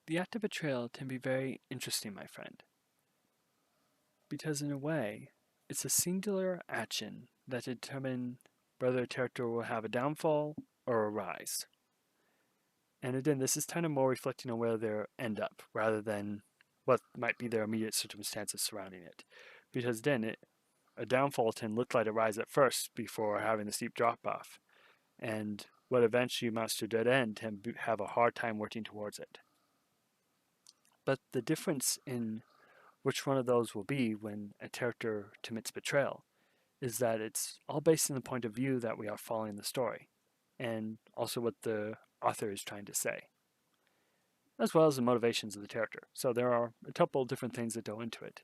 The act of betrayal can be very interesting, my friend, because in a way, it's a singular action that determines whether a character will have a downfall or a rise. And again, this is kind of more reflecting on where they end up rather than what might be their immediate circumstances surrounding it. Because then a downfall can look like a rise at first before having a steep drop off, and what eventually amounts to a dead end can have a hard time working towards it. But the difference in which one of those will be when a character commits betrayal is that it's all based on the point of view that we are following the story, and also what the author is trying to say, as well as the motivations of the character. So there are a couple different things that go into it.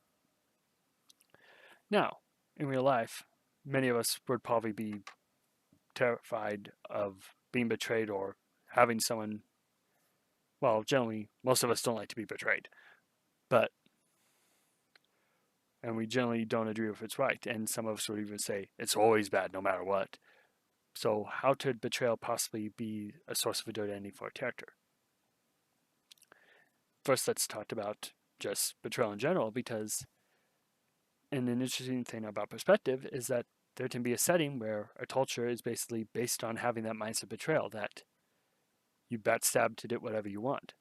Now, in real life, many of us would probably be terrified of being betrayed or having someone, well, generally, most of us don't like to be betrayed, but, and we generally don't agree if it's right, and some of us would even say it's always bad no matter what. So how could betrayal possibly be a source of identity for a character? First, let's talk about just betrayal in general, because an interesting thing about perspective is that there can be a setting where a culture is basically based on having that mindset of betrayal, that you backstab to get whatever you want.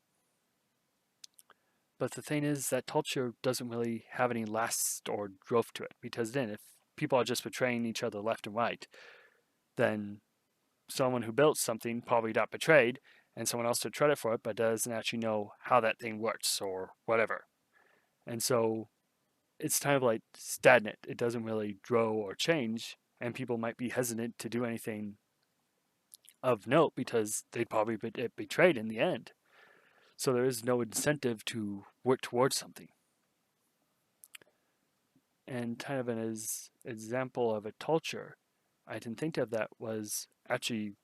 But the thing is that culture doesn't really have any last or growth to it, because then if people are just betraying each other left and right, then someone who built something probably got betrayed, and someone else took credit for it, but doesn't actually know how that thing works or whatever. And so it's kind of like stagnant. It doesn't really grow or change, and people might be hesitant to do anything of note because they'd probably get betrayed in the end. So there is no incentive to work towards something. And kind of an example of a culture I can think of that was actually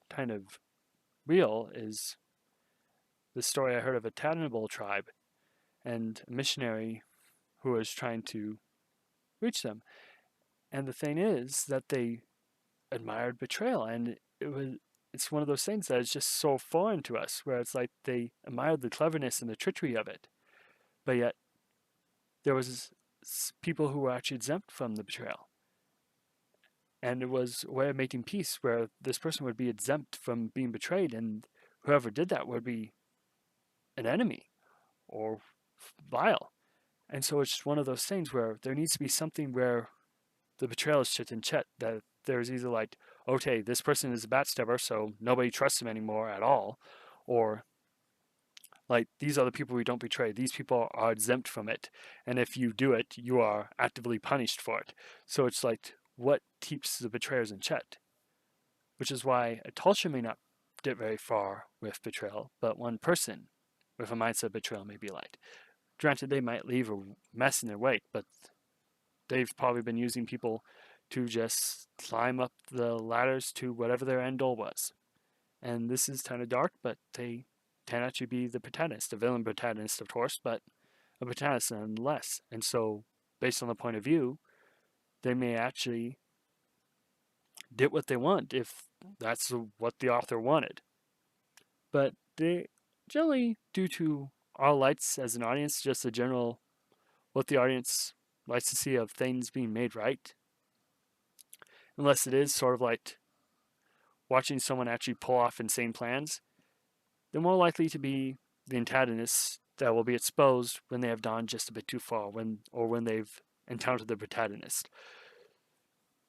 kind of real is the story I heard of a cannibal tribe and a missionary who was trying to reach them. And the thing is that they admired betrayal, and it's one of those things that is just so foreign to us, where it's like they admired the cleverness and the trickery of it, but yet there was people who were actually exempt from the betrayal. And it was a way of making peace where this person would be exempt from being betrayed, and whoever did that would be an enemy or vile. And so it's one of those things where there needs to be something where the betrayal is shit in check, that there's either like, okay, this person is a backstabber, so nobody trusts him anymore at all, or like, these are the people we don't betray. These people are exempt from it. And if you do it, you are actively punished for it. So it's like, what keeps the betrayers in check? Which is why a culture may not get very far with betrayal, but one person with a mindset of betrayal may be like. Granted, they might leave a mess in their wake, but they've probably been using people to just climb up the ladders to whatever their end goal was. And this is kind of dark, but they can actually be the protagonist, the villain protagonist, of course, but a protagonist nonetheless. And so, based on the point of view, they may actually get what they want if that's what the author wanted. But they generally, due to our lights as an audience, just a general what the audience likes to see of things being made right, unless it is sort of like watching someone actually pull off insane plans, they're more likely to be the antagonists that will be exposed when they have gone just a bit too far, when they've encountered the protagonist.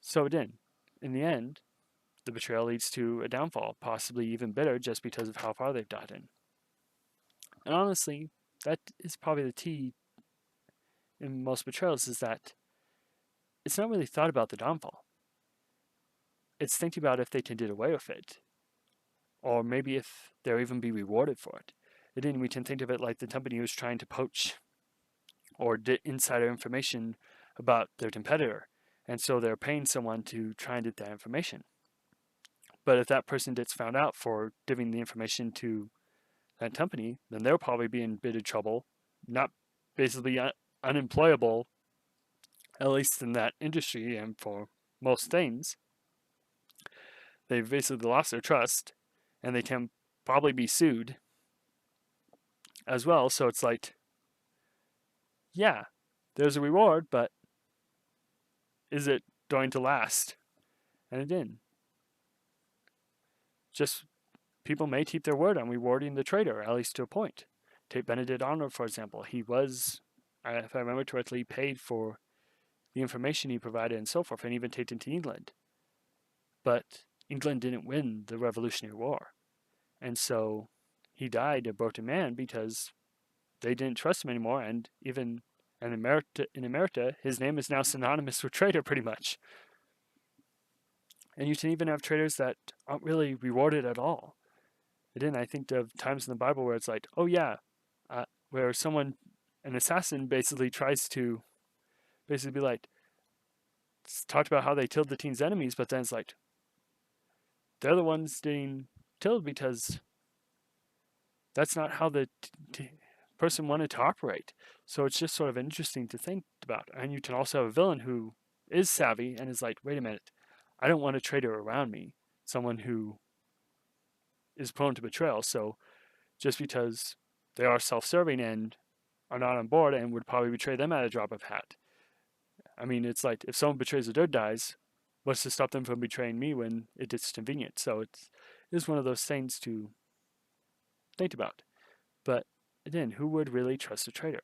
So again, in the end, the betrayal leads to a downfall, possibly even bitter, just because of how far they've gotten. And honestly, that is probably the key in most betrayals, is that it's not really thought about the downfall. It's thinking about if they can get away with it, or maybe if they'll even be rewarded for it. And then we can think of it like the company who's trying to poach or get insider information about their competitor, and so they're paying someone to try and get that information. But if that person gets found out for giving the information to that company, then they'll probably be in bit of trouble, not basically unemployable, at least in that industry and for most things. They've basically lost their trust, and they can probably be sued. as well. So it's like, yeah, there's a reward, but is it going to last? And it didn't. Just people may keep their word on rewarding the traitor, at least to a point. Take Benedict Arnold, for example. He was, if I remember correctly, paid for the information he provided and so forth, and even taken to England. But England didn't win the Revolutionary War. And so he died a broken man because they didn't trust him anymore. And even in America, his name is now synonymous with traitor pretty much. And you can even have traitors that aren't really rewarded at all. Then I think of times in the Bible where it's like, oh yeah, where an assassin basically tries to basically be like, talked about how they killed the king's enemies, but then it's like, they're the ones getting killed because that's not how the person wanted to operate. So it's just sort of interesting to think about. And you can also have a villain who is savvy and is like, wait a minute, I don't want a traitor around me, someone who is prone to betrayal. So just because they are self-serving and are not on board and would probably betray them at a drop of a hat. I mean, it's like if someone betrays the good guys, what's to stop them from betraying me when it is convenient? So it is one of those things to think about. But again, who would really trust a traitor?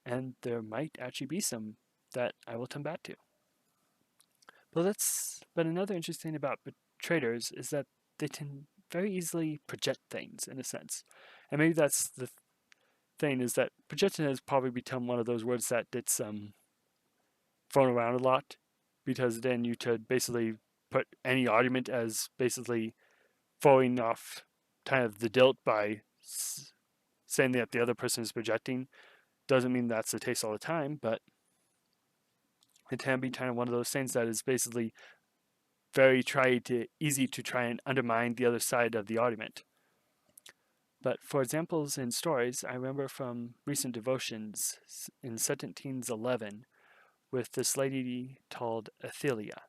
And there might actually be some that I will come back to. But another interesting thing about traitors is that they can very easily project things in a sense. And maybe that's the thing, is that projection has probably become one of those words that gets thrown around a lot, because then you could basically put any argument as basically throwing off kind of the guilt by saying that the other person is projecting. Doesn't mean that's the case all the time, but it can be kind of one of those things that is basically very easy to try and undermine the other side of the argument. But for examples in stories, I remember from recent devotions in 2 Kings 11 with this lady called Athelia.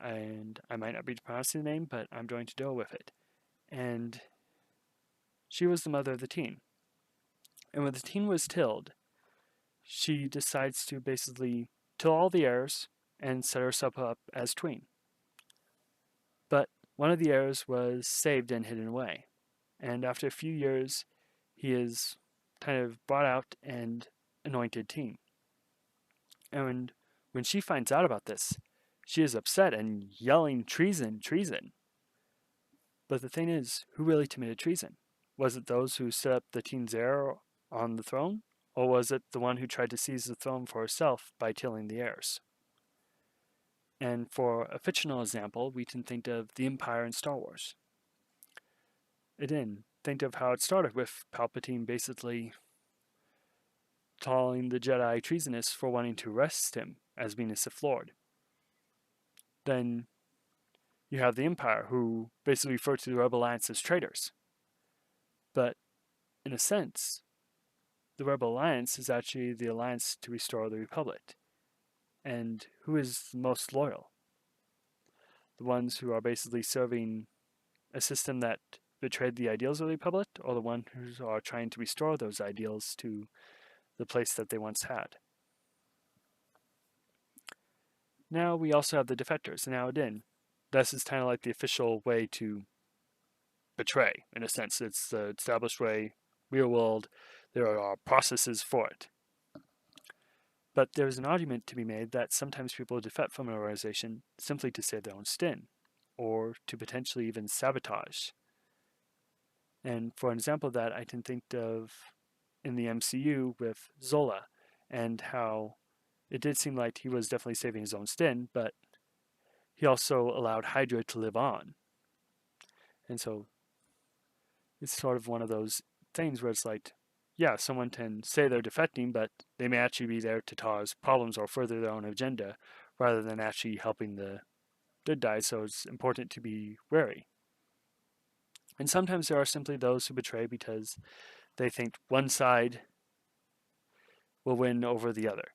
And I might not be pronouncing the name, but I'm going to go with it. And she was the mother of the teen. And when the teen was killed, she decides to basically kill all the heirs and set herself up as queen. But one of the heirs was saved and hidden away. And after a few years, he is kind of brought out and anointed king. And when she finds out about this, she is upset and yelling, treason, treason. But the thing is, who really committed treason? Was it those who set up the king's heir on the throne? Or was it the one who tried to seize the throne for herself by killing the heirs? And for a fictional example, we can think of the Empire in Star Wars. Again, think of how it started with Palpatine basically calling the Jedi treasonous for wanting to arrest him as being a Sith Lord. Then you have the Empire, who basically refer to the Rebel Alliance as traitors. But in a sense, the Rebel Alliance is actually the alliance to restore the Republic. And who is the most loyal? The ones who are basically serving a system that betrayed the ideals of the Republic, or the ones who are trying to restore those ideals to the place that they once had? Now we also have the defectors. Now again, this is kind of like the official way to betray, in a sense. It's the established way, real world. There are processes for it. But there's an argument to be made that sometimes people defect from an organization simply to save their own skin, or to potentially even sabotage. And for an example of that, I can think of in the MCU with Zola, and how it did seem like he was definitely saving his own skin, but he also allowed Hydra to live on. And so it's sort of one of those things where it's like, yeah, someone can say they're defecting, but they may actually be there to cause problems or further their own agenda rather than actually helping the good guys. So it's important to be wary. And sometimes there are simply those who betray because they think one side will win over the other,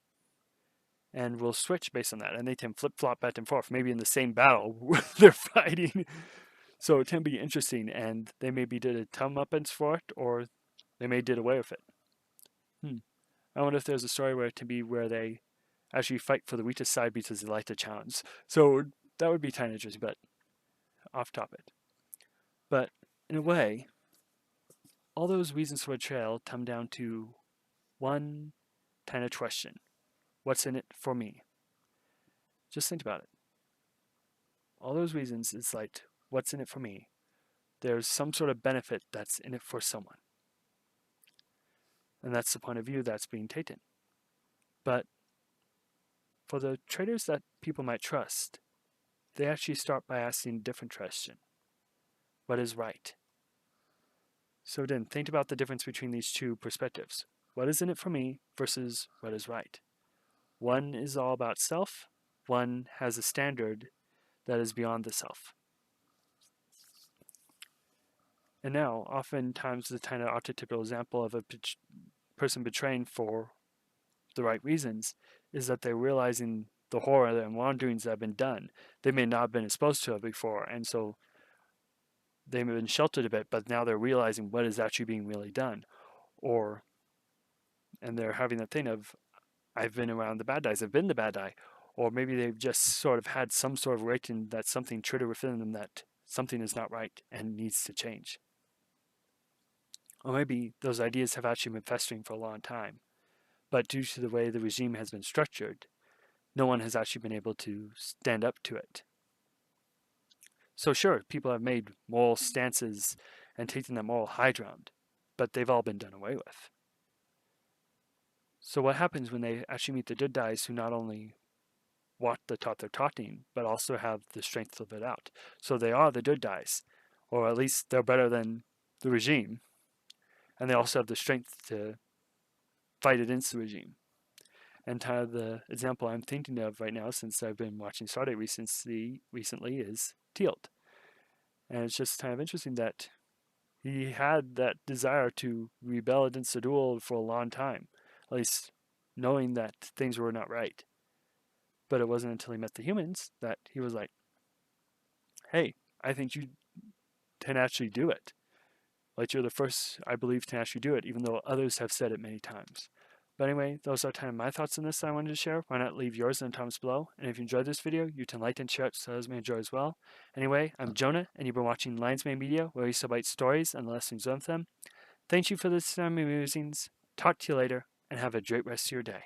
and will switch based on that. And they can flip-flop back and forth, maybe in the same battle they're fighting. So it can be interesting, and they maybe did a comeuppance for it, or They may did away with it. I wonder if there's a story where it can be where they actually fight for the weakest side because they like the challenge. So that would be kind of interesting, but off topic. But in a way, all those reasons for betrayal come down to one kind of question. What's in it for me? Just think about it. All those reasons is like, what's in it for me? There's some sort of benefit that's in it for someone. And that's the point of view that's being taken. But for the traitors that people might trust, they actually start by asking a different question. What is right? So then think about the difference between these two perspectives. What is in it for me versus what is right? One is all about self. One has a standard that is beyond the self. And now, oftentimes, the kind of archetypal example of a person betraying for the right reasons is that they're realizing the horror and wrongdoings that have been done. They may not have been exposed to it before, and so they may have been sheltered a bit, but now they're realizing what is actually being really done. And they're having that thing of, I've been around the bad guys, I've been the bad guy. Or maybe they've just sort of had some sort of awakening that something triggered within them that something is not right and needs to change. Or maybe those ideas have actually been festering for a long time, but due to the way the regime has been structured, no one has actually been able to stand up to it. So sure, people have made moral stances and taken that moral high ground, but they've all been done away with. So what happens when they actually meet the good guys who not only walk the talk they're talking, but also have the strength to live it out? So they are the good guys, or at least they're better than the regime, and they also have the strength to fight against the regime. And kind of the example I'm thinking of right now, since I've been watching Starday recently is Teal'c. And it's just kind of interesting that he had that desire to rebel against the duel for a long time, at least knowing that things were not right. But it wasn't until he met the humans that he was like, hey, I think you can actually do it. Like, you're the first, I believe, to actually do it, even though others have said it many times. But anyway, those are kind of my thoughts on this that I wanted to share. Why not leave yours in the comments below? And if you enjoyed this video, you can like and share it so others may enjoy as well. Anyway, I'm Jonah, and you've been watching Lions Made Media, where we celebrate stories and the lessons of them. Thank you for listening to my musings. Talk to you later, and have a great rest of your day.